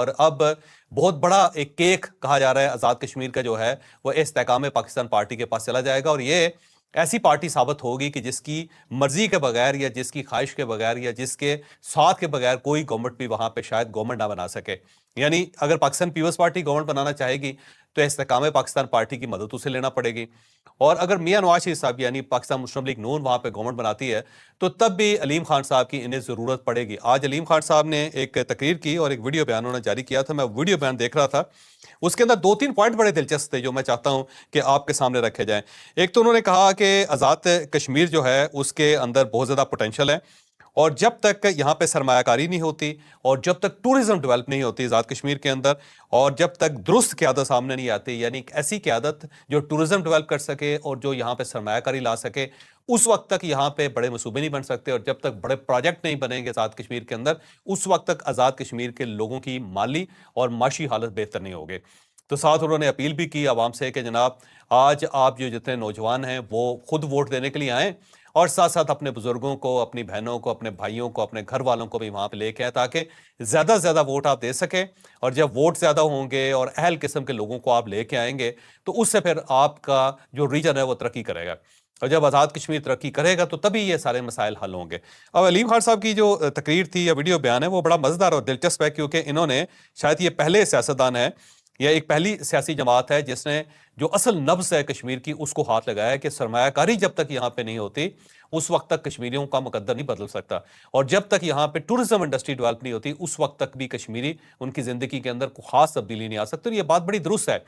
اور اب بہت بڑا ایک کیک کہا جا رہا ہے آزاد کشمیر کا جو ہے وہ استحکام پاکستان پارٹی کے پاس چلا جائے گا، اور یہ ایسی پارٹی ثابت ہوگی کہ جس کی مرضی کے بغیر یا جس کی خواہش کے بغیر یا جس کے ساتھ کے بغیر کوئی گورنمنٹ بھی وہاں پہ شاید گورنمنٹ نہ بنا سکے. یعنی اگر پاکستان پیپلز پارٹی گورنمنٹ بنانا چاہے گی تو استحکام پاکستان پارٹی کی مدد اسے لینا پڑے گی، اور اگر میاں نواز شریف صاحب یعنی پاکستان مسلم لیگ نون وہاں پہ گورنمنٹ بناتی ہے تو تب بھی علیم خان صاحب کی انہیں ضرورت پڑے گی. آج علیم خان صاحب نے ایک تقریر کی اور ایک ویڈیو بیان انہوں نے جاری کیا تھا، میں ویڈیو بیان دیکھ رہا تھا. اس کے اندر 2-3 پوائنٹ بڑے دلچسپ تھے جو میں چاہتا ہوں کہ آپ کے سامنے رکھے جائیں. ایک تو انہوں نے کہا کہ آزاد کشمیر جو ہے اس کے اندر بہت زیادہ پوٹینشل ہے، اور جب تک یہاں پہ سرمایہ کاری نہیں ہوتی اور جب تک ٹورزم ڈیولپ نہیں ہوتی آزاد کشمیر کے اندر، اور جب تک درست قیادت سامنے نہیں آتی، یعنی ایک ایسی قیادت جو ٹورزم ڈیولپ کر سکے اور جو یہاں پہ سرمایہ کاری لا سکے، اس وقت تک یہاں پہ بڑے منصوبے نہیں بن سکتے، اور جب تک بڑے پروجیکٹ نہیں بنیں گے آزاد کشمیر کے اندر اس وقت تک آزاد کشمیر کے لوگوں کی مالی اور معاشی حالت بہتر نہیں ہوگی. تو ساتھ انہوں نے اپیل بھی کی عوام سے کہ جناب آج آپ جو جتنے نوجوان ہیں وہ خود ووٹ دینے کے لیے آئیں، اور ساتھ ساتھ اپنے بزرگوں کو، اپنی بہنوں کو، اپنے بھائیوں کو، اپنے گھر والوں کو بھی وہاں پہ لے کے آئیں تاکہ زیادہ سے زیادہ ووٹ آپ دے سکیں. اور جب ووٹ زیادہ ہوں گے اور اہل قسم کے لوگوں کو آپ لے کے آئیں گے تو اس سے پھر آپ کا جو ریجن ہے وہ ترقی کرے گا، اور جب آزاد کشمیر ترقی کرے گا تو تبھی یہ سارے مسائل حل ہوں گے. اب علیم خان صاحب کی جو تقریر تھی یا ویڈیو بیان ہے وہ بڑا مزیدار اور دلچسپ ہے، کیونکہ انہوں نے شاید یہ پہلے سیاستدان ہے یا ایک پہلی سیاسی جماعت ہے جس نے جو اصل نبض ہے کشمیر کی اس کو ہاتھ لگایا ہے کہ سرمایہ کاری جب تک یہاں پہ نہیں ہوتی اس وقت تک کشمیریوں کا مقدر نہیں بدل سکتا، اور جب تک یہاں پہ ٹورزم انڈسٹری ڈیولپ نہیں ہوتی اس وقت تک بھی کشمیری ان کی زندگی کے اندر کوئی خاص تبدیلی نہیں آ سکتی. اور یہ بات بڑی درست ہے،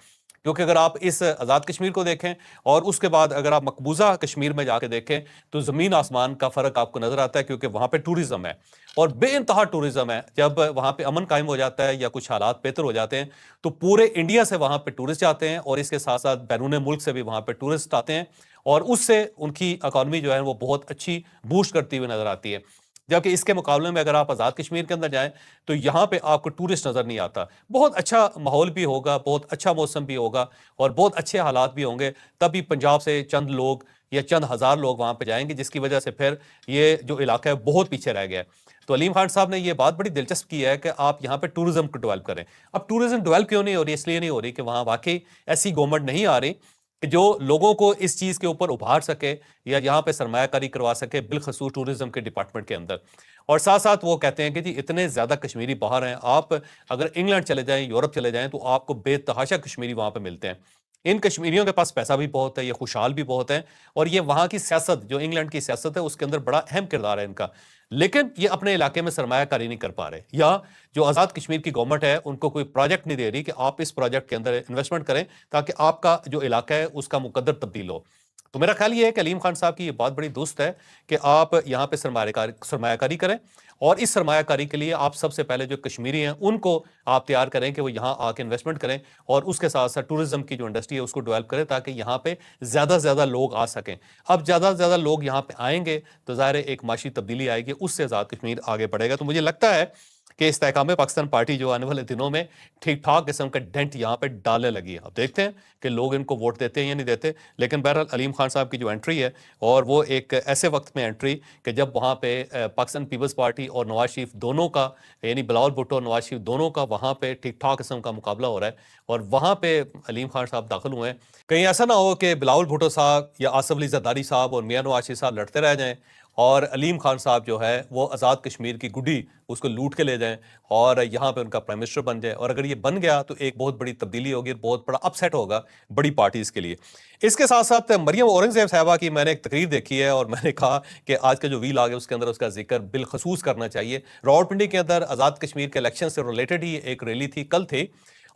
کیونکہ اگر آپ اس آزاد کشمیر کو دیکھیں اور اس کے بعد اگر آپ مقبوضہ کشمیر میں جا کے دیکھیں تو زمین آسمان کا فرق آپ کو نظر آتا ہے، کیونکہ وہاں پہ ٹورزم ہے اور بے انتہا ٹورزم ہے. جب وہاں پہ امن قائم ہو جاتا ہے یا کچھ حالات بہتر ہو جاتے ہیں تو پورے انڈیا سے وہاں پہ ٹورسٹ آتے ہیں، اور اس کے ساتھ ساتھ بیرون ملک سے بھی وہاں پہ ٹورسٹ آتے ہیں، اور اس سے ان کی اکانومی جو ہے وہ بہت اچھی بوسٹ کرتی ہوئی نظر آتی ہے. جبکہ اس کے مقابلے میں اگر آپ آزاد کشمیر کے اندر جائیں تو یہاں پہ آپ کو ٹورسٹ نظر نہیں آتا. بہت اچھا ماحول بھی ہوگا، بہت اچھا موسم بھی ہوگا اور بہت اچھے حالات بھی ہوں گے، تبھی پنجاب سے چند لوگ یا چند ہزار لوگ وہاں پہ جائیں گے، جس کی وجہ سے پھر یہ جو علاقہ ہے بہت پیچھے رہ گیا ہے. تو علیم خان صاحب نے یہ بات بڑی دلچسپ کی ہے کہ آپ یہاں پہ ٹورزم کو ڈیولپ کریں. اب ٹورزم ڈیولپ کیوں نہیں ہو رہی؟ اس لیے نہیں ہو رہی کہ وہاں واقعی ایسی گورنمنٹ نہیں آ رہی کہ جو لوگوں کو اس چیز کے اوپر ابھار سکے یا یہاں پہ سرمایہ کاری کروا سکے، بالخصوص ٹورزم کے ڈپارٹمنٹ کے اندر. اور ساتھ ساتھ وہ کہتے ہیں کہ جی اتنے زیادہ کشمیری باہر ہیں، آپ اگر انگلینڈ چلے جائیں، یورپ چلے جائیں تو آپ کو بے تحاشا کشمیری وہاں پہ ملتے ہیں. ان کشمیریوں کے پاس پیسہ بھی بہت ہے، یہ خوشحال بھی بہت ہیں، اور یہ وہاں کی سیاست جو انگلینڈ کی سیاست ہے اس کے اندر بڑا اہم کردار ہے ان کا. لیکن یہ اپنے علاقے میں سرمایہ کاری نہیں کر پا رہے، یا جو آزاد کشمیر کی گورنمنٹ ہے ان کو کوئی پروجیکٹ نہیں دے رہی کہ آپ اس پروجیکٹ کے اندر انویسٹمنٹ کریں تاکہ آپ کا جو علاقہ ہے اس کا مقدر تبدیل ہو. تو میرا خیال یہ ہے کہ علیم خان صاحب کی یہ بات بڑی درست ہے کہ آپ یہاں پہ سرمایہ کاری کریں، اور اس سرمایہ کاری کے لیے آپ سب سے پہلے جو کشمیری ہیں ان کو آپ تیار کریں کہ وہ یہاں آ کے انویسٹمنٹ کریں، اور اس کے ساتھ ساتھ ٹورزم کی جو انڈسٹری ہے اس کو ڈیولپ کریں تاکہ یہاں پہ زیادہ سے زیادہ لوگ آ سکیں. اب زیادہ سے زیادہ لوگ یہاں پہ آئیں گے تو ظاہر ہے ایک معاشی تبدیلی آئے گی، اس سے آزاد کشمیر آگے بڑھے گا. تو مجھے لگتا ہے کہ استحکام پاکستان پارٹی جو آنے والے دنوں میں ٹھیک ٹھاک قسم کا ڈینٹ یہاں پہ ڈالنے لگی ہے. اب دیکھتے ہیں کہ لوگ ان کو ووٹ دیتے ہیں یا نہیں دیتے، لیکن بہرحال علیم خان صاحب کی جو انٹری ہے، اور وہ ایک ایسے وقت میں انٹری کہ جب وہاں پہ پاکستان پیپلز پارٹی اور نواز شریف دونوں کا، یعنی بلاول بھٹو اور نواز شریف دونوں کا وہاں پہ ٹھیک ٹھاک قسم کا مقابلہ ہو رہا ہے، اور وہاں پہ علیم خان صاحب داخل ہوئے ہیں. کہیں ایسا نہ ہو کہ بلاول بھٹو صاحب یا آصف علی زرداری صاحب اور میاں نواز شریف صاحب لڑتے رہ جائیں اور علیم خان صاحب جو ہے وہ آزاد کشمیر کی گڈی اس کو لوٹ کے لے جائیں اور یہاں پہ ان کا پرائم منسٹر بن جائے. اور اگر یہ بن گیا تو ایک بہت بڑی تبدیلی ہوگی، بہت بڑا اپ سیٹ ہوگا بڑی پارٹیز کے لیے. اس کے ساتھ ساتھ مریم اورنگزیب صاحبہ کی میں نے ایک تقریر دیکھی ہے، اور میں نے کہا کہ آج کا جو ویل آ گیا اس کے اندر اس کا ذکر بالخصوص کرنا چاہیے. راولپنڈی کے اندر آزاد کشمیر کے الیکشن سے ریلیٹڈ ہی ایک ریلی تھی، کل تھی،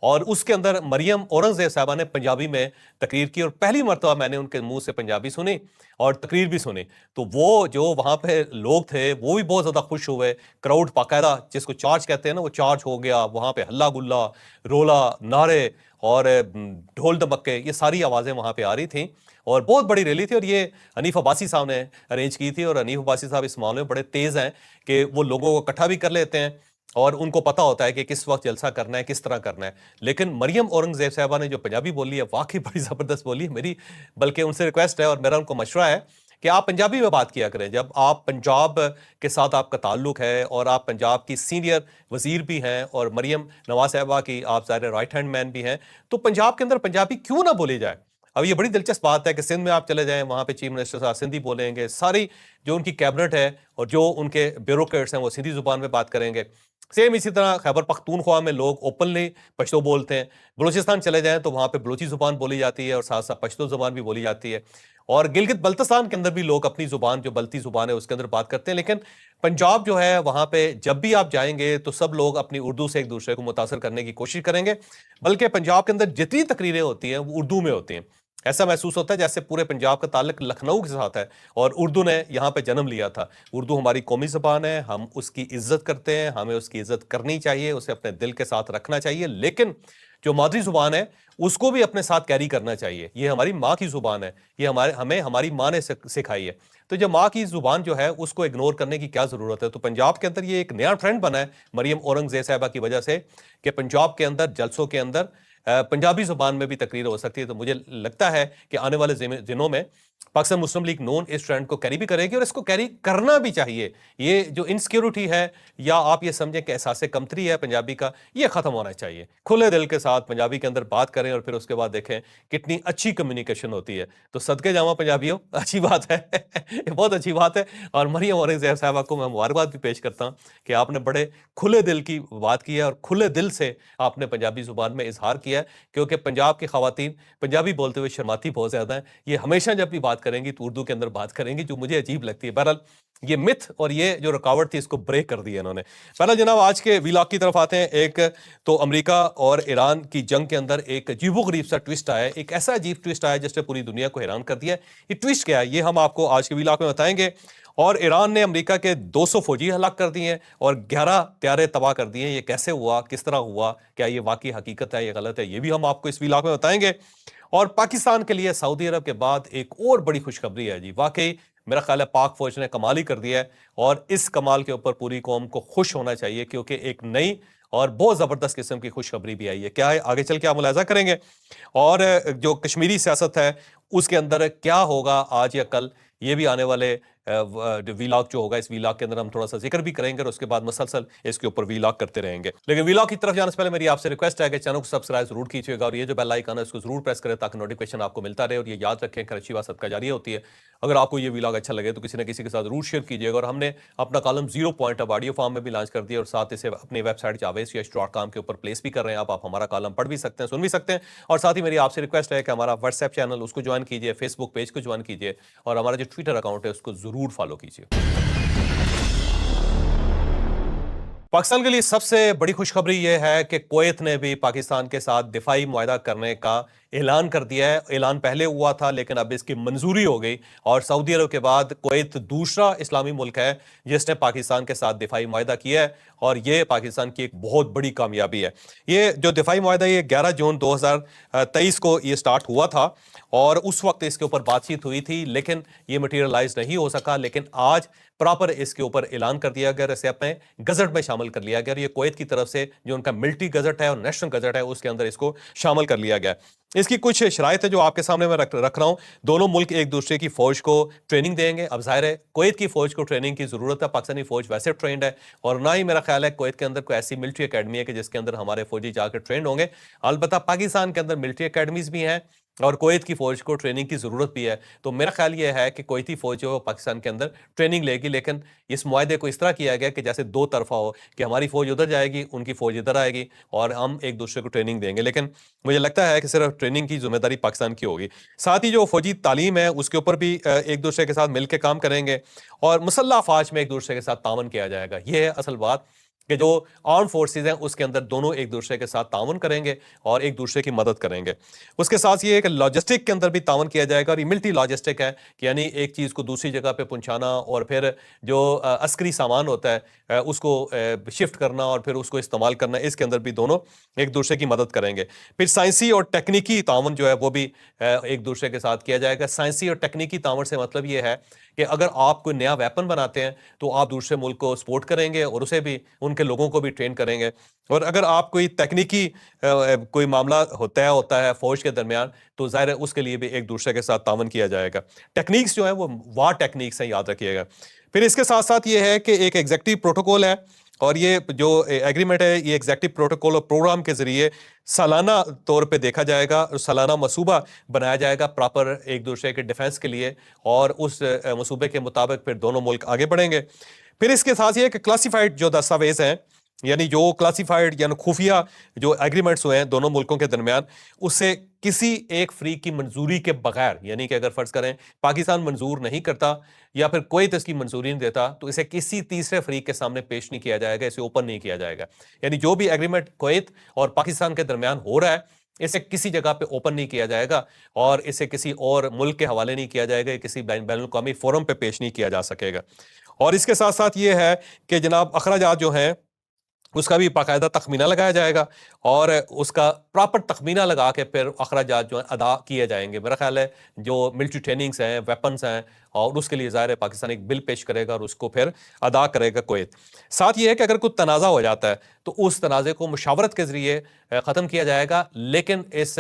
اور اس کے اندر مریم اورنگزیب صاحبہ نے پنجابی میں تقریر کی، اور پہلی مرتبہ میں نے ان کے منہ سے پنجابی سنی اور تقریر بھی سنی. تو وہ جو وہاں پہ لوگ تھے وہ بھی بہت زیادہ خوش ہوئے. کراؤڈ باقاعدہ جس کو چارج کہتے ہیں نا، وہ چارج ہو گیا، وہاں پہ ہلا گلا، رولا، نعرے اور ڈھول دمکے، یہ ساری آوازیں وہاں پہ آ رہی تھیں، اور بہت بڑی ریلی تھی. اور یہ حنیف عباسی صاحب نے ارینج کی تھی، اور حنیف عباسی صاحب اس معاملے میں بڑے تیز ہیں کہ وہ لوگوں کو اکٹھا بھی کر لیتے ہیں اور ان کو پتا ہوتا ہے کہ کس وقت جلسہ کرنا ہے، کس طرح کرنا ہے. لیکن مریم اورنگزیب صاحبہ نے جو پنجابی بولی ہے واقعی بڑی زبردست بولی ہے. میری بلکہ ان سے ریکویسٹ ہے اور میرا ان کو مشورہ ہے کہ آپ پنجابی میں بات کیا کریں. جب آپ پنجاب کے ساتھ آپ کا تعلق ہے اور آپ پنجاب کی سینئر وزیر بھی ہیں اور مریم نواز صاحبہ کی آپ ظاہر رائٹ ہینڈ مین بھی ہیں, تو پنجاب کے اندر پنجابی کیوں نہ بولے جائے؟ اب یہ بڑی دلچسپ بات ہے کہ سندھ میں آپ چلے جائیں, وہاں پہ چیف منسٹر صاحب سندھی بولیں گے, ساری جو ان کی کیبنٹ ہے اور جو ان کے بیوروکریٹس ہیں وہ سندھی زبان میں بات کریں گے. سیم اسی طرح خیبر پختونخوا میں لوگ اوپنلی پشتو بولتے ہیں. بلوچستان چلے جائیں تو وہاں پہ بلوچی زبان بولی جاتی ہے اور ساتھ ساتھ پشتو زبان بھی بولی جاتی ہے. اور گلگت بلتستان کے اندر بھی لوگ اپنی زبان جو بلتی زبان ہے اس کے اندر بات کرتے ہیں. لیکن پنجاب جو ہے وہاں پہ جب بھی آپ جائیں گے تو سب لوگ اپنی اردو سے ایک دوسرے کو متاثر کرنے کی کوشش کریں گے, بلکہ پنجاب کے اندر جتنی تقریریں ہوتی ہیں وہ اردو میں ہوتی ہیں. ایسا محسوس ہوتا ہے جیسے پورے پنجاب کا تعلق لکھنؤ کے ساتھ ہے اور اردو نے یہاں پہ جنم لیا تھا. اردو ہماری قومی زبان ہے, ہم اس کی عزت کرتے ہیں, ہمیں اس کی عزت کرنی چاہیے, اسے اپنے دل کے ساتھ رکھنا چاہیے, لیکن جو مادری زبان ہے اس کو بھی اپنے ساتھ کیری کرنا چاہیے. یہ ہماری ماں کی زبان ہے, یہ ہمیں ہماری ماں نے سکھائی ہے. تو جو ماں کی زبان جو ہے اس کو اگنور کرنے کی کیا ضرورت ہے؟ تو پنجاب کے اندر یہ ایک نیا ٹرینڈ بنا ہے مریم اورنگزیب صاحبہ کی وجہ سے کہ پنجاب کے اندر جلسوں کے اندر پنجابی زبان میں بھی تقریر ہو سکتی ہے. تو مجھے لگتا ہے کہ آنے والے دنوں میں پاکستان مسلم لیگ نون اس ٹرینڈ کو کیری بھی کرے گی اور اس کو کیری کرنا بھی چاہیے. یہ جو انسیکیورٹی ہے یا آپ یہ سمجھیں کہ احساس کمتری ہے پنجابی کا, یہ ختم ہونا چاہیے. کھلے دل کے ساتھ پنجابی کے اندر بات کریں اور پھر اس کے بعد دیکھیں کتنی اچھی کمیونیکیشن ہوتی ہے. تو صدقے جاواں پنجابیوں, اچھی بات ہے بہت اچھی بات ہے. اور مریم اورنگزیب صاحبہ کو میں مبارکباد بھی پیش کرتا ہوں کہ آپ نے بڑے کھلے دل کی بات کی ہے اور کھلے دل سے آپ نے پنجابی زبان میں اظہار کیا ہے, کیونکہ پنجاب کی خواتین پنجابی بولتے ہوئے شرماتی بہت زیادہ ہیں. یہ ہمیشہ جب بھی بات کریں گی تو اردو کے اندر بات کریں گی, جو مجھے عجیب لگتی ہے. بہرحال یہ متھ اور یہ جو رکاوٹ تھی اس کو بریک کر دیا انہوں نے. بہرحال جناب آج کے ویلاگ کی طرف آتے ہیں. ایک تو امریکہ اور ایران کی جنگ کے اندر ایک عجیب و غریب سا ٹوسٹ آیا ہے, ایک ایسا عجیب ٹوسٹ آیا جس نے پوری دنیا کو حیران کر دیا ہے. یہ ٹوسٹ کیا ہے یہ ہم آپ کو آج کے ویلاگ میں بتائیں گے. اور ایران نے امریکہ کے 200 فوجی ہلاک کر دیے ہیں اور 11 طیارے تباہ کر دیے ہیں. یہ کیسے ہوا, کس طرح ہوا, کیا یہ واقعی حقیقت ہے, یہ غلط ہے, یہ بھی ہم آپ کو اس ویلاگ میں بتائیں گے. اور پاکستان کے لیے سعودی عرب کے بعد ایک اور بڑی خوشخبری ہے جی. واقعی میرا خیال ہے پاک فوج نے کمال ہی کر دیا ہے اور اس کمال کے اوپر پوری قوم کو خوش ہونا چاہیے, کیونکہ ایک نئی اور بہت زبردست قسم کی خوشخبری بھی آئی ہے. کیا ہے آگے چل کے آپ ملاحظہ کریں گے. اور جو کشمیری سیاست ہے اس کے اندر کیا ہوگا آج یا کل, یہ بھی آنے والے ویلاگ جو ہوگا اس ویلاگ کے اندر ہم تھوڑا سا ذکر بھی کریں گے اور اس کے بعد مسلسل اس کے اوپر ویلاگ کرتے رہیں گے. لیکن ویلاگ کی طرف جانے سے پہلے میری آپ سے ریکویسٹ ہے کہ چینل کو سبسکرائب ضرور کیجیے گا اور یہ جو بیل آئیکن ہے اس کو ضرور پریس کریں تاکہ نوٹیفیکیشن آپ کو ملتا رہے. اور یہ یاد رکھیں کہ اچھی بات صدقہ جاریہ ہوتی ہے. اگر آپ کو یہ ویلاگ اچھا لگے تو کسی نہ کسی کے ساتھ ضرور شیئر کیجیے گا. اور ہم نے اپنا کالم 0 پوائنٹ اب آڈیو فارم میں بھی لانچ کر دیا اور ساتھ اسے اپنی ویب سائٹ javesyash.com کے اوپر پلیس بھی کر رہے ہیں. آپ ہمارا کالم پڑھ بھی سکتے ہیں, سن بھی سکتے ہیں. اور ساتھ ہی میری آپ سے ریکویسٹ ہے کہ ہمارا واٹس ایپ چینل اس کو جوائن کیجیے, فیس بک پیج کو جوائن کیجیے اور ہمارا جو ٹویٹر اکاؤنٹ ہے اس کو ضرور فالو کیجیے. پاکستان کے لیے سب سے بڑی خوشخبری یہ ہے کہ کویت نے بھی پاکستان کے ساتھ دفاعی معاہدہ کرنے کا اعلان کر دیا ہے. اعلان پہلے ہوا تھا لیکن اب اس کی منظوری ہو گئی اور سعودی عرب کے بعد کویت دوسرا اسلامی ملک ہے جس نے پاکستان کے ساتھ دفاعی معاہدہ کیا ہے اور یہ پاکستان کی ایک بہت بڑی کامیابی ہے. یہ جو دفاعی معاہدہ یہ 11 جون 2023 کو یہ سٹارٹ ہوا تھا اور اس وقت اس کے اوپر بات چیت ہوئی تھی لیکن یہ مٹیریلائز نہیں ہو سکا. لیکن آج پراپر اس کے اوپر اعلان کر دیا گیا, اسے اپنے گزٹ میں شامل کر لیا گیا اور یہ کویت کی طرف سے جو ان کا ملٹری گزٹ ہے اور نیشنل گزٹ ہے اس کے اندر اس کو شامل کر لیا گیا. اس کی کچھ شرائط ہے جو آپ کے سامنے میں رکھ رہا ہوں. دونوں ملک ایک دوسرے کی فوج کو ٹریننگ دیں گے. اب ظاہر ہے کویت کی فوج کو ٹریننگ کی ضرورت ہے, پاکستانی فوج ویسے ٹرینڈ ہے اور نہ ہی میرا خیال ہے کویت کے اندر کوئی ایسی ملٹری اکیڈمی ہے کہ جس کے اندر ہمارے فوجی جا کے ٹرینڈ ہوں گے. البتہ پاکستان کے اندر ملٹری اکیڈمیز بھی ہیں اور کویت کی فوج کو ٹریننگ کی ضرورت بھی ہے. تو میرا خیال یہ ہے کہ کویتی فوج جو پاکستان کے اندر ٹریننگ لے گی, لیکن اس معاہدے کو اس طرح کیا گیا کہ جیسے دو طرفہ ہو کہ ہماری فوج ادھر جائے گی, ان کی فوج ادھر آئے گی اور ہم ایک دوسرے کو ٹریننگ دیں گے. لیکن مجھے لگتا ہے کہ صرف ٹریننگ کی ذمہ داری پاکستان کی ہوگی. ساتھ ہی جو فوجی تعلیم ہے اس کے اوپر بھی ایک دوسرے کے ساتھ مل کے کام کریں گے اور مسلح افواج میں ایک دوسرے کے ساتھ تعاون کیا جائے گا. یہ ہے اصل بات کہ جو آرم فورسز ہیں اس کے اندر دونوں ایک دوسرے کے ساتھ تعاون کریں گے اور ایک دوسرے کی مدد کریں گے. اس کے ساتھ یہ ہے کہ لاجسٹک کے اندر بھی تعاون کیا جائے گا اور یہ ملٹی لاجسٹک ہے کہ یعنی ایک چیز کو دوسری جگہ پہ پہنچانا اور پھر جو عسکری سامان ہوتا ہے اس کو شفٹ کرنا اور پھر اس کو استعمال کرنا, اس کے اندر بھی دونوں ایک دوسرے کی مدد کریں گے. پھر سائنسی اور ٹیکنیکی تعاون جو ہے وہ بھی ایک دوسرے کے ساتھ کیا جائے گا. سائنسی اور ٹیکنیکی تعاون سے مطلب یہ ہے کہ اگر آپ کوئی نیا ویپن بناتے ہیں تو آپ دوسرے ملک کو سپورٹ کریں گے اور اسے بھی ان کے لوگوں کو بھی ٹرین کریں گے. اور اگر آپ کوئی تکنیکی کوئی معاملہ ہوتا ہے فوج کے درمیان تو ظاہر ہے اس کے لیے بھی ایک دوسرے کے ساتھ تعاون کیا جائے گا. ٹیکنیکس جو ہے وہ وار ٹیکنیکس ہیں, یاد رکھیے گا. پھر اس کے ساتھ ساتھ یہ ہے کہ ایک ایگزیکٹو پروٹوکول ہے, اور یہ جو ایگریمنٹ ہے یہ ایگزیکٹو پروٹوکول اور پروگرام کے ذریعے سالانہ طور پہ دیکھا جائے گا, سالانہ منصوبہ بنایا جائے گا پراپر ایک دوسرے کے ڈیفنس کے لیے, اور اس منصوبے کے مطابق پھر دونوں ملک آگے بڑھیں گے. پھر اس کے ساتھ یہ ہے کہ کلاسیفائڈ جو دستاویز ہیں, یعنی جو کلاسیفائڈ یعنی خفیہ جو ایگریمنٹس ہوئے ہیں دونوں ملکوں کے درمیان, اس سے کسی ایک فریق کی منظوری کے بغیر, یعنی کہ اگر فرض کریں پاکستان منظور نہیں کرتا یا پھر کویت اس کی منظوری نہیں دیتا, تو اسے کسی تیسرے فریق کے سامنے پیش نہیں کیا جائے گا, اسے اوپن نہیں کیا جائے گا. یعنی جو بھی ایگریمنٹ کویت اور پاکستان کے درمیان ہو رہا ہے اسے کسی جگہ پہ اوپن نہیں کیا جائے گا, اور اسے کسی اور ملک کے حوالے نہیں کیا جائے گا, کسی بین الاقوامی فورم پہ پیش نہیں کیا جا سکے گا. اور اس کے ساتھ ساتھ یہ ہے کہ جناب اخراجات جو ہیں اس کا بھی باقاعدہ تخمینہ لگایا جائے گا, اور اس کا پراپر تخمینہ لگا کے پھر اخراجات جو ہیں ادا کیے جائیں گے. میرا خیال ہے جو ملٹری ٹریننگز ہیں, ویپنز ہیں, اور اس کے لیے ظاہر ہے پاکستان ایک بل پیش کرے گا اور اس کو پھر ادا کرے گا کویت. ساتھ یہ ہے کہ اگر کوئی تنازع ہو جاتا ہے تو اس تنازع کو مشاورت کے ذریعے ختم کیا جائے گا, لیکن اس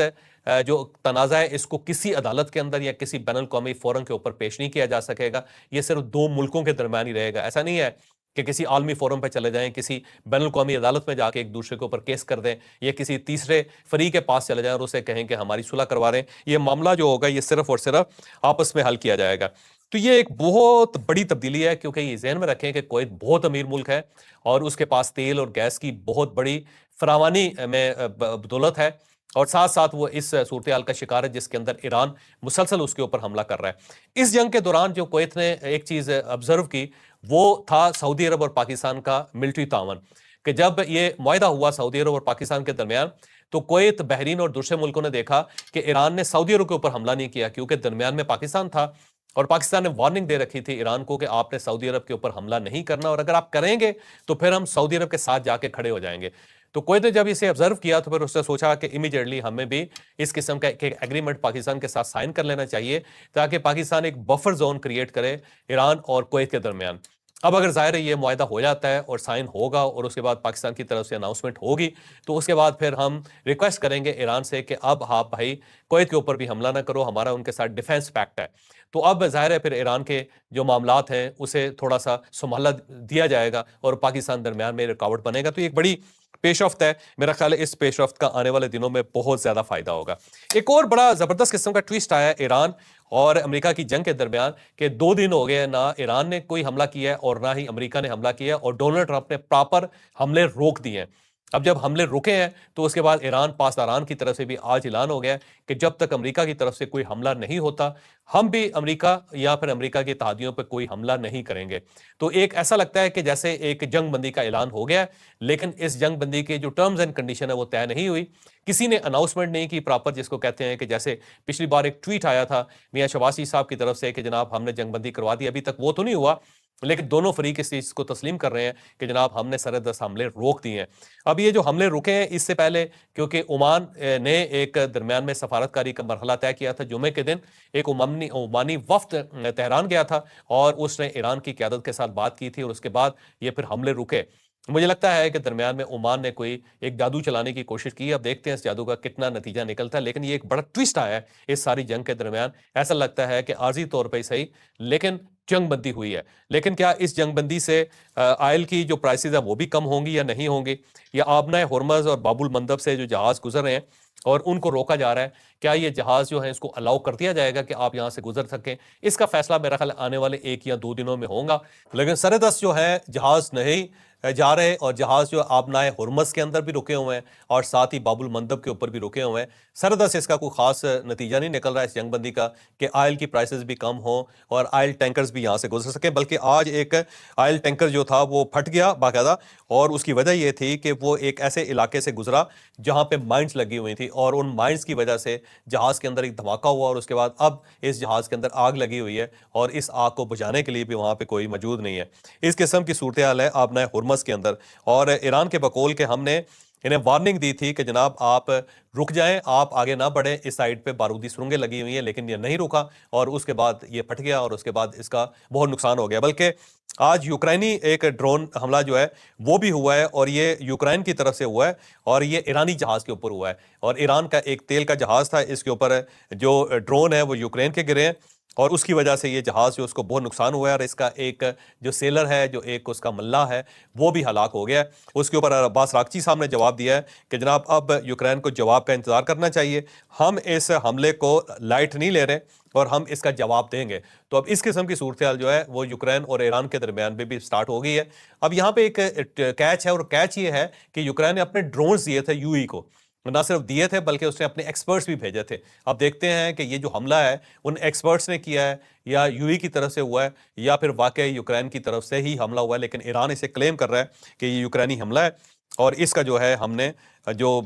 جو تنازع ہے اس کو کسی عدالت کے اندر یا کسی بین الاقوامی فورم کے اوپر پیش نہیں کیا جا سکے گا. یہ صرف دو ملکوں کے درمیان ہی رہے گا. ایسا نہیں ہے کہ کسی عالمی فورم پہ چلے جائیں, کسی بین الاقوامی عدالت میں جا کے ایک دوسرے کے اوپر کیس کر دیں, یا کسی تیسرے فریق کے پاس چلے جائیں اور اسے کہیں کہ ہماری صلح کروا رہے ہیں. یہ معاملہ جو ہوگا یہ صرف اور صرف آپس میں حل کیا جائے گا. تو یہ ایک بہت بڑی تبدیلی ہے, کیونکہ یہ ذہن میں رکھیں کہ کویت بہت امیر ملک ہے اور اس کے پاس تیل اور گیس کی بہت بڑی فراوانی میں بدولت ہے, اور ساتھ ساتھ وہ اس صورتحال کا شکار ہے جس کے اندر ایران مسلسل اس کے اوپر حملہ کر رہا ہے. اس جنگ کے دوران جو کویت نے ایک چیز آبزرو کی وہ تھا سعودی عرب اور پاکستان کا ملٹری تعاون, کہ جب یہ معاہدہ ہوا سعودی عرب اور پاکستان کے درمیان تو کویت, بحرین اور دوسرے ملکوں نے دیکھا کہ ایران نے سعودی عرب کے اوپر حملہ نہیں کیا, کیونکہ درمیان میں پاکستان تھا, اور پاکستان نے وارننگ دے رکھی تھی ایران کو کہ آپ نے سعودی عرب کے اوپر حملہ نہیں کرنا, اور اگر آپ کریں گے تو پھر ہم سعودی عرب کے ساتھ جا کے کھڑے ہو جائیں گے. تو کویت نے جب اسے آبزرو کیا تو پھر اس نے سوچا کہ امیڈیٹلی ہمیں بھی اس قسم کا ایک ایگریمنٹ پاکستان کے ساتھ سائن کر لینا چاہیے, تاکہ پاکستان ایک بفر زون کریٹ کرے ایران اور کویت کے درمیان. اب اگر ظاہر ہے یہ معاہدہ ہو جاتا ہے اور سائن ہوگا اور اس کے بعد پاکستان کی طرف سے اناؤنسمنٹ ہوگی, تو اس کے بعد پھر ہم ریکویسٹ کریں گے ایران سے کہ اب آپ بھائی کویت کے اوپر بھی حملہ نہ کرو, ہمارا ان کے ساتھ ڈیفنس پیکٹ ہے. تو اب ظاہر ہے پھر ایران کے جو معاملات ہیں اسے تھوڑا سا سنبھالا دیا جائے گا اور پاکستان درمیان میں رکاوٹ بنے گا. تو یہ ایک بڑی پیش رفت ہے, میرا خیال ہے اس پیش رفت کا آنے والے دنوں میں بہت زیادہ فائدہ ہوگا. ایک اور بڑا زبردست قسم کا ٹویسٹ آیا ہے ایران اور امریکہ کی جنگ کے درمیان, کہ 2 دن ہو گئے نہ ایران نے کوئی حملہ کیا ہے اور نہ ہی امریکہ نے حملہ کیا ہے, اور ڈونلڈ ٹرمپ نے پراپر حملے روک دیے ہیں. اب جب حملے رکے ہیں تو اس کے بعد ایران پاسداران کی طرف سے بھی آج اعلان ہو گیا کہ جب تک امریکہ کی طرف سے کوئی حملہ نہیں ہوتا ہم بھی امریکہ یا پھر امریکہ کے اتحادیوں پہ کوئی حملہ نہیں کریں گے. تو ایک ایسا لگتا ہے کہ جیسے ایک جنگ بندی کا اعلان ہو گیا ہے, لیکن اس جنگ بندی کے جو ٹرمز اینڈ کنڈیشن ہے وہ طے نہیں ہوئی, کسی نے اناؤنسمنٹ نہیں کی پراپر, جس کو کہتے ہیں کہ جیسے پچھلی بار ایک ٹویٹ آیا تھا میاں شباز شریف صاحب کی طرف سے کہ جناب ہم نے جنگ بندی کروا دی, ابھی تک وہ تو نہیں ہوا, لیکن دونوں فریق اس چیز کو تسلیم کر رہے ہیں کہ جناب ہم نے سرحد حملے روک دیے ہیں. اب یہ جو حملے رکے ہیں اس سے پہلے کیونکہ عمان نے ایک درمیان میں سفارتکاری کا مرحلہ طے کیا تھا, جمعے کے دن ایک عمانی وفد تہران گیا تھا اور اس نے ایران کی قیادت کے ساتھ بات کی تھی, اور اس کے بعد یہ پھر حملے رکے. مجھے لگتا ہے کہ درمیان میں عمان نے کوئی ایک جادو چلانے کی کوشش کی, اب دیکھتے ہیں اس جادو کا کتنا نتیجہ نکلتا ہے. لیکن یہ ایک بڑا ٹویسٹ آیا ہے اس ساری جنگ کے درمیان, ایسا لگتا ہے کہ عارضی طور پہ صحیح لیکن جنگ بندی ہوئی ہے. لیکن کیا اس جنگ بندی سے آئل کی جو پرائسز ہیں وہ بھی کم ہوں گی یا نہیں ہوں گی, یا آبنائے ہرمز اور باب المندب سے جو جہاز گزر رہے ہیں اور ان کو روکا جا رہا ہے, کیا یہ جہاز جو ہیں اس کو الاؤ کر دیا جائے گا کہ آپ یہاں سے گزر سکیں؟ اس کا فیصلہ میرا خیال آنے والے 1 یا 2 دنوں میں ہوگا. لیکن سرحد جو ہے جہاز نہیں جا رہے, اور جہاز جو آبنائے ہرمز کے اندر بھی رکے ہوئے ہیں اور ساتھ ہی باب المندب کے اوپر بھی رکے ہوئے ہیں. سرحد سے اس کا کوئی خاص نتیجہ نہیں نکل رہا ہے اس جنگ بندی کا کہ آئل کی پرائسز بھی کم ہوں اور آئل ٹینکرز بھی یہاں سے گزر سکیں, بلکہ آج ایک آئل ٹینکر جو تھا وہ پھٹ گیا باقاعدہ, اور اس کی وجہ یہ تھی کہ وہ ایک ایسے علاقے سے گزرا جہاں پہ مائنز لگی ہوئی تھی, اور ان مائنز کی وجہ سے جہاز کے اندر ایک دھماکہ ہوا, اور اس کے بعد اب اس جہاز کے اندر آگ لگی ہوئی ہے اور اس آگ کو بجھانے کے لیے بھی وہاں پہ کوئی موجود نہیں ہے. اس قسم کی صورتحال ہے آبنائے ہرمز کے اندر, اور ایران کے بقول کہ ہم نے انہیں وارننگ دی تھی کہ جناب آپ رک جائیں، آپ آگے نہ بڑھیں، اس سائڈ پہ بارودی سرنگیں لگی ہوئی ہیں، لیکن یہ نہیں رکا اور اس کے بعد یہ پھٹ گیا اور اس کے بعد اس کا بہت نقصان ہو گیا۔ بلکہ آج یوکرینی ایک ڈرون حملہ جو ہے وہ بھی ہوا ہے اور یہ یوکرین کی طرف سے ہوا ہے اور یہ ایرانی جہاز کے اوپر ہوا ہے، اور ایران کا ایک تیل کا جہاز تھا، اس کے اوپر جو ڈرون ہے وہ یوکرین کے گرے ہیں اور اس کی وجہ سے یہ جہاز جو اس کو بہت نقصان ہوا ہے، اور اس کا ایک جو سیلر ہے، جو ایک اس کا ملا ہے، وہ بھی ہلاک ہو گیا ہے۔ اس کے اوپر عباس راکچی صاحب نے جواب دیا ہے کہ جناب اب یوکرین کو جواب کا انتظار کرنا چاہیے، ہم اس حملے کو لائٹ نہیں لے رہے اور ہم اس کا جواب دیں گے۔ تو اب اس قسم کی صورتحال جو ہے وہ یوکرین اور ایران کے درمیان بھی سٹارٹ ہو گئی ہے۔ اب یہاں پہ ایک کیچ ہے، اور کیچ یہ ہے کہ یوکرین نے اپنے ڈرونز دیے تھے یو ای کو، نہ صرف دیے تھے بلکہ اس نے اپنے ایکسپرٹس بھی بھیجے تھے۔ اب دیکھتے ہیں کہ یہ جو حملہ ہے ان ایکسپرٹس نے کیا ہے یا یو ای کی طرف سے ہوا ہے یا پھر واقعی یوکرین کی طرف سے ہی حملہ ہوا ہے، لیکن ایران اسے کلیم کر رہا ہے کہ یہ یوکرینی حملہ ہے اور اس کا جو ہے ہم نے جو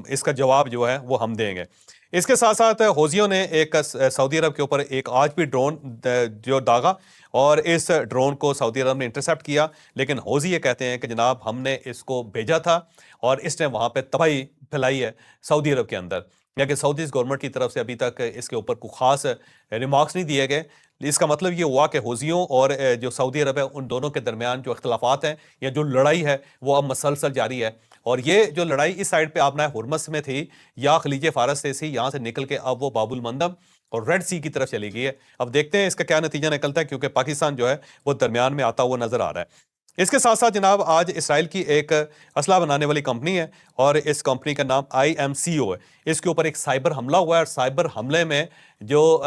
اس کا جواب جو ہے وہ ہم دیں گے۔ اس کے ساتھ ساتھ حوثیوں نے ایک سعودی عرب کے اوپر ایک آج بھی ڈرون جو داغا اور اس ڈرون کو سعودی عرب نے انٹرسپٹ کیا، لیکن حوثی یہ کہتے ہیں کہ جناب ہم نے اس کو بھیجا تھا اور اس نے وہاں پہ تباہی پھیلائی ہے سعودی عرب کے اندر، لیکن سعودی گورنمنٹ کی طرف سے ابھی تک اس کے اوپر کوئی خاص ریمارکس نہیں دیے گئے۔ اس کا مطلب یہ ہوا کہ حوثیوں اور جو سعودی عرب ہے ان دونوں کے درمیان جو اختلافات ہیں یا جو لڑائی ہے وہ اب مسلسل جاری ہے، اور یہ جو لڑائی اس سائڈ پہ آبنا ہرمز میں تھی یا خلیج فارس سے تھی، یہاں سے نکل کے اب وہ باب المندب اور ریڈ سی کی طرف چلی گئی ہے۔ اب دیکھتے ہیں اس کا کیا نتیجہ نکلتا ہے، کیونکہ پاکستان جو ہے وہ درمیان میں آتا ہوا نظر آ رہا ہے۔ اس کے ساتھ ساتھ جناب آج اسرائیل کی ایک اسلحہ بنانے والی کمپنی ہے اور اس کمپنی کا نام IMCO ہے، اس کے اوپر ایک سائبر حملہ ہوا ہے، اور سائبر حملے میں جو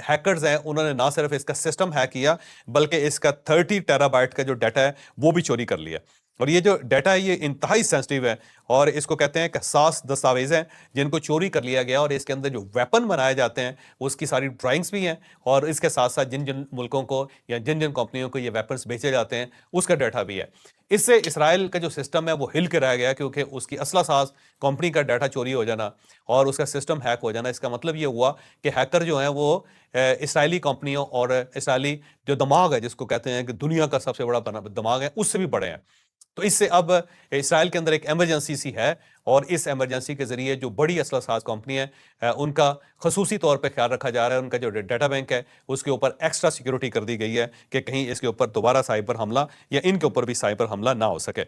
ہیکرز ہیں انہوں نے نہ صرف اس کا سسٹم ہیک کیا بلکہ اس کا 30 ٹیرا بائٹ کا جو ڈیٹا ہے وہ بھی چوری کر لیا۔ اور یہ جو ڈیٹا ہے یہ انتہائی سینسٹیو ہے اور اس کو کہتے ہیں کہ حساس دستاویز ہیں جن کو چوری کر لیا گیا، اور اس کے اندر جو ویپن بنائے جاتے ہیں اس کی ساری ڈرائنگز بھی ہیں، اور اس کے ساتھ ساتھ جن جن ملکوں کو یا جن جن کمپنیوں کو یہ ویپنز بیچے جاتے ہیں اس کا ڈیٹا بھی ہے۔ اس سے اسرائیل کا جو سسٹم ہے وہ ہل کے رہ گیا، کیونکہ اس کی اسلحہ ساز کمپنی کا ڈیٹا چوری ہو جانا اور اس کا سسٹم ہیک ہو جانا، اس کا مطلب یہ ہوا کہ ہیکر جو ہیں وہ اسرائیلی کمپنیوں اور اسرائیلی جو دماغ ہے جس کو کہتے ہیں کہ دنیا کا سب سے بڑا دماغ ہے اس سے بھی بڑے ہیں۔ تو اس سے اب اسرائیل کے اندر ایک ایمرجنسی سی ہے، اور اس ایمرجنسی کے ذریعے جو بڑی اسلحہ ساز کمپنی ہے ان کا خصوصی طور پہ خیال رکھا جا رہا ہے، ان کا جو ڈیٹا بینک ہے اس کے اوپر ایکسٹرا سیکیورٹی کر دی گئی ہے کہ کہیں اس کے اوپر دوبارہ سائبر حملہ یا ان کے اوپر بھی سائبر حملہ نہ ہو سکے۔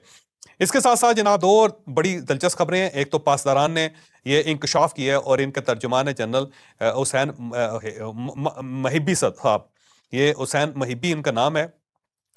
اس کے ساتھ ساتھ جناب دو اور بڑی دلچسپ خبریں ہیں۔ ایک تو پاسداران نے یہ انکشاف کیا ہے اور ان کے ترجمان جنرل حسین محبی صاحب، یہ حسین محبی ان کا نام ہے،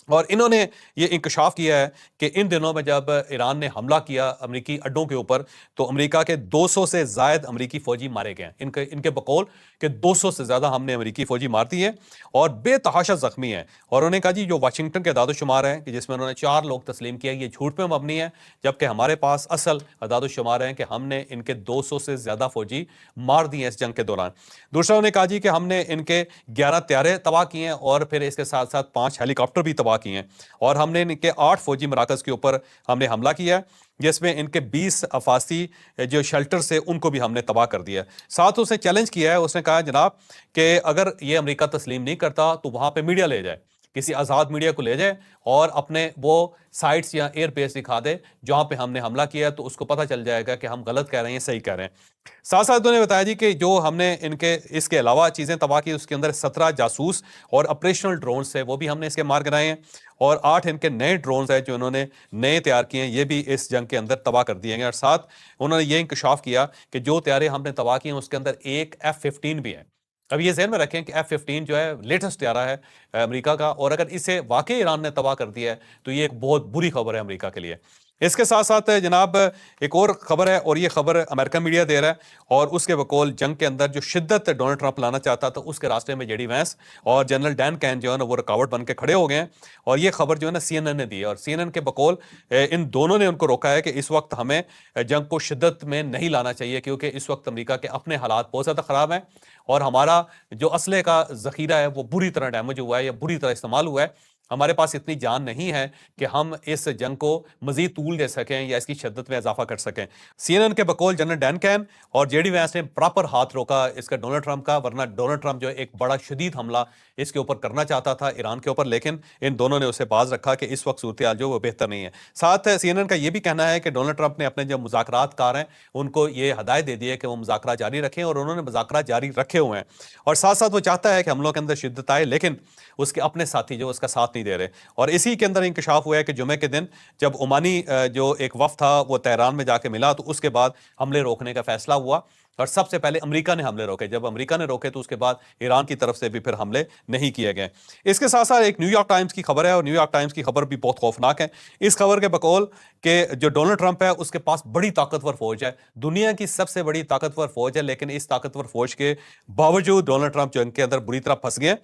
اور انہوں نے یہ انکشاف کیا ہے کہ ان دنوں میں جب ایران نے حملہ کیا امریکی اڈوں کے اوپر تو امریکہ کے 200 سے زائد امریکی فوجی مارے گئے ہیں۔ ان کے بقول کہ 200 سے زیادہ ہم نے امریکی فوجی مار دی ہیں اور بے تحاشا زخمی ہیں، اور انہوں نے کہا جی جو واشنگٹن کے اعداد و شمار ہیں کہ جس میں انہوں نے 4 لوگ تسلیم کیا یہ جھوٹ پہ مبنی ہے، جبکہ ہمارے پاس اصل اعداد و شمار ہیں کہ ہم نے ان کے 200 سے زیادہ فوجی مار دیے اس جنگ کے دوران۔ دوسرا انہوں نے کہا جی کہ ہم نے ان کے 11 طیارے تباہ کیے ہیں اور پھر اس کے ساتھ ساتھ 5 ہیلی کاپٹر بھی تباہ کیے ہیں، اور ہم نے ان کے 8 فوجی مراکز کے اوپر ہم نے حملہ کیا ہے جس میں ان کے 20 افاسی جو شیلٹر سے ان کو بھی ہم نے تباہ کر دیا۔ ساتھ اس نے چیلنج کیا ہے، اس نے کہا جناب کہ اگر یہ امریکہ تسلیم نہیں کرتا تو وہاں پہ میڈیا لے جائے، کسی آزاد میڈیا کو لے جائے اور اپنے وہ سائٹس یا ایئر بیس دکھا دے جہاں پہ ہم نے حملہ کیا ہے، تو اس کو پتہ چل جائے گا کہ ہم غلط کہہ رہے ہیں صحیح کہہ رہے ہیں۔ ساتھ ساتھ انہوں نے بتایا جی کہ جو ہم نے ان کے اس کے علاوہ چیزیں تباہ کی اس کے اندر 17 جاسوس اور آپریشنل ڈرونز سے وہ بھی ہم نے اس کے مار گرائے ہیں، اور 8 ان کے نئے ڈرونز ہیں جو انہوں نے نئے تیار کیے ہیں یہ بھی اس جنگ کے اندر تباہ کر دیے گئے، اور ساتھ انہوں نے یہ انکشاف کیا کہ جو طیارے ہم نے تباہ کیے ہیں اس کے اندر ایک F-15 بھی ہے۔ اب یہ ذہن میں رکھیں کہ F-15 جو ہے لیٹسٹ طیارہ ہے امریکہ کا، اور اگر اسے واقعی ایران نے تباہ کر دیا ہے تو یہ ایک بہت بری خبر ہے امریکہ کے لیے۔ اس کے ساتھ ساتھ جناب ایک اور خبر ہے، اور یہ خبر امریکن میڈیا دے رہا ہے، اور اس کے بقول جنگ کے اندر جو شدت ڈونلڈ ٹرمپ لانا چاہتا تھا اس کے راستے میں JD وینس اور جنرل ڈین کین جو ہے نا وہ رکاوٹ بن کے کھڑے ہو گئے ہیں، اور یہ خبر جو ہے نا CNN نے دی ہے، اور CNN کے بقول ان دونوں نے ان کو روکا ہے کہ اس وقت ہمیں جنگ کو شدت میں نہیں لانا چاہیے، کیونکہ اس وقت امریکہ کے اپنے حالات بہت زیادہ خراب ہیں اور ہمارا جو اسلحے کا ذخیرہ ہے وہ بری طرح ڈیمیج ہوا ہے یا بری طرح استعمال ہوا ہے، ہمارے پاس اتنی جان نہیں ہے کہ ہم اس جنگ کو مزید طول دے سکیں یا اس کی شدت میں اضافہ کر سکیں۔ سی این این کے بقول جنرل ڈین کین اور جے ڈی وینس نے پراپر ہاتھ روکا اس کا ڈونلڈ ٹرمپ کا، ورنہ ڈونلڈ ٹرمپ جو ایک بڑا شدید حملہ اس کے اوپر کرنا چاہتا تھا ایران کے اوپر، لیکن ان دونوں نے اسے باز رکھا کہ اس وقت صورتحال جو وہ بہتر نہیں ہے۔ ساتھ سی این این کا یہ بھی کہنا ہے کہ ڈونلڈ ٹرمپ نے اپنے جو مذاکرات کار ہیں ان کو یہ ہدایت دے دی ہے کہ وہ مذاکرات جاری رکھیں، اور انہوں نے مذاکرات جاری رکھے ہوئے ہیں، اور ساتھ ساتھ وہ چاہتا ہے کہ حملوں کے اندر شدت آئے، لیکن اس کے اپنے ساتھی جو اس کا ساتھ نہیں دے رہے۔ اور اسی کے اندر انکشاف ہوا ہے کہ جمعے کے دن جب عمانی جو ایک وفد تھا وہ تہران میں جا کے ملا تو اس کے بعد حملے روکنے کا فیصلہ ہوا، اور سب سے پہلے امریکہ نے حملے روکے۔ جب امریکہ نے روکے تو اس کے بعد ایران کی طرف سے بھی پھر حملے نہیں کیے گئے۔ اس کے ساتھ ساتھ ایک نیو یارک ٹائمز کی خبر ہے، اور نیو یارک ٹائمز کی خبر بھی بہت خوفناک ہے۔ اس خبر کے بقول کہ جو ڈونلڈ ٹرمپ ہے اس کے پاس بڑی طاقتور فوج ہے، دنیا کی سب سے بڑی طاقتور فوج ہے، لیکن اس طاقتور فوج کے باوجود ڈونلڈ ٹرمپ جو ان کے اندر بری طرح پھنس گئے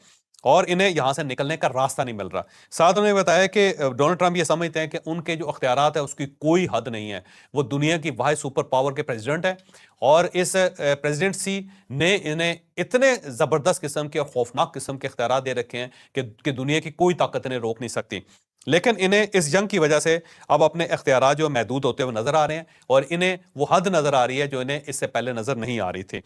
اور انہیں یہاں سے نکلنے کا راستہ نہیں مل رہا۔ ساتھ انہوں نے بتایا کہ ڈونلڈ ٹرمپ یہ سمجھتے ہیں کہ ان کے جو اختیارات ہیں اس کی کوئی حد نہیں ہے، وہ دنیا کی واحد سپر پاور کے پریزیڈنٹ ہیں، اور اس پریزیڈنسی نے انہیں اتنے زبردست قسم کے اور خوفناک قسم کے اختیارات دے رکھے ہیں کہ دنیا کی کوئی طاقت انہیں روک نہیں سکتی۔ لیکن انہیں اس جنگ کی وجہ سے اب اپنے اختیارات جو محدود ہوتے ہوئے نظر آ رہے ہیں، اور انہیں وہ حد نظر آ رہی ہے جو انہیں اس سے پہلے نظر نہیں آ رہی تھی۔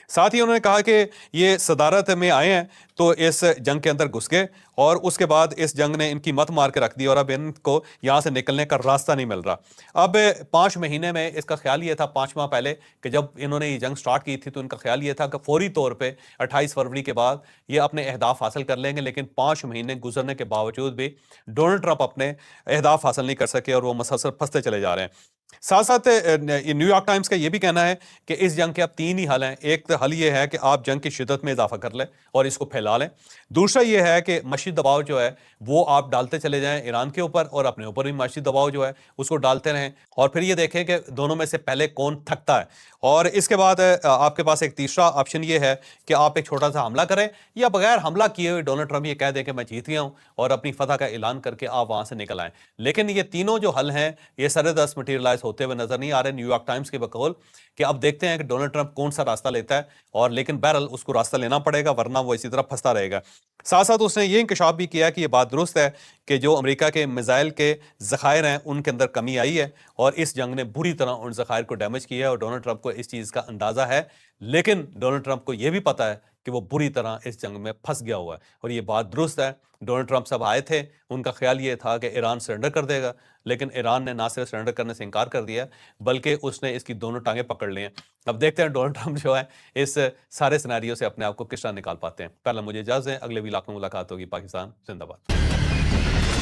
ساتھ ہی انہوں نے کہا کہ یہ صدارت میں آئے ہیں تو اس جنگ کے اندر گھس گئے، اور اس کے بعد اس جنگ نے ان کی مت مار کے رکھ دی، اور اب ان کو یہاں سے نکلنے کا راستہ نہیں مل رہا۔ اب 5 مہینے میں اس کا خیال یہ تھا، 5 ماہ پہلے کہ جب انہوں نے یہ جنگ سٹارٹ کی تھی تو ان کا خیال یہ تھا کہ فوری طور پہ 28 فروری کے بعد یہ اپنے اہداف حاصل کر لیں گے، لیکن 5 مہینے گزرنے کے باوجود بھی ڈونلڈ ٹرمپ اپنے اہداف حاصل نہیں کر سکے، اور وہ مسلسل پھنستے چلے جا رہے ہیں۔ ساتھ ساتھ نیو یارک ٹائمز کا یہ بھی کہنا ہے کہ اس جنگ کے اب 3 ہی حل ہیں۔ ایک حل یہ ہے کہ آپ جنگ کی شدت میں اضافہ کر لیں اور اس کو پھیلا لیں، دوسرا یہ ہے کہ معاشی دباؤ جو ہے وہ آپ ڈالتے چلے جائیں ایران کے اوپر، اور اپنے اوپر بھی معاشی دباؤ جو ہے اس کو ڈالتے رہیں، اور پھر یہ دیکھیں کہ دونوں میں سے پہلے کون تھکتا ہے۔ اور اس کے بعد آپ کے پاس ایک تیسرا آپشن یہ ہے کہ آپ ایک چھوٹا سا حملہ کریں، یا بغیر حملہ کیے ہوئے ڈونلڈ ٹرمپ یہ کہہ دیں کہ میں جیت گیا ہوں، اور اپنی فتح کا اعلان کر کے آپ وہاں سے نکل آئیں۔ لیکن یہ تینوں جو حل ہیں یہ سر دست مٹیریلائز ہوتے ہوئے نظر نہیں آ رہے نیو یارک ٹائمز کے بقول، کہ اب دیکھتے ہیں کہ ڈونلڈ ٹرمپ کون سا راستہ لیتا ہے، اور لیکن بہرحال اس کو راستہ لینا پڑے گا ورنہ وہ اسی طرح پھنستا رہے گا۔ ساتھ ساتھ اس نے یہ انکشاف بھی کیا کہ یہ بات درست ہے کہ جو امریکہ کے میزائل کے ذخائر ہیں ان کے اندر کمی آئی ہے، اور اس جنگ نے بری طرح ان ذخائر کو ڈیمیج کیا ہے، اور ڈونلڈ ٹرمپ کو اس چیز کا اندازہ ہے، لیکن ڈونلڈ ٹرمپ کو یہ بھی پتا ہے کہ وہ بری طرح اس جنگ میں پھنس گیا ہوا ہے۔ اور یہ بات درست ہے، ڈونلڈ ٹرمپ صاحب آئے تھے، ان کا خیال یہ تھا کہ ایران سرنڈر کر دے گا، لیکن ایران نے نہ صرف سرنڈر کرنے سے انکار کر دیا بلکہ اس نے اس کی دونوں ٹانگیں پکڑ لی ہیں۔ اب دیکھتے ہیں ڈونلڈ ٹرمپ جو ہے اس سارے سیناریو سے اپنے آپ کو کس طرح نکال پاتے ہیں۔ پہلا مجھے اجازت دیں، اگلے ویلاگ میں ملاقات ہوگی۔ پاکستان زندہ باد۔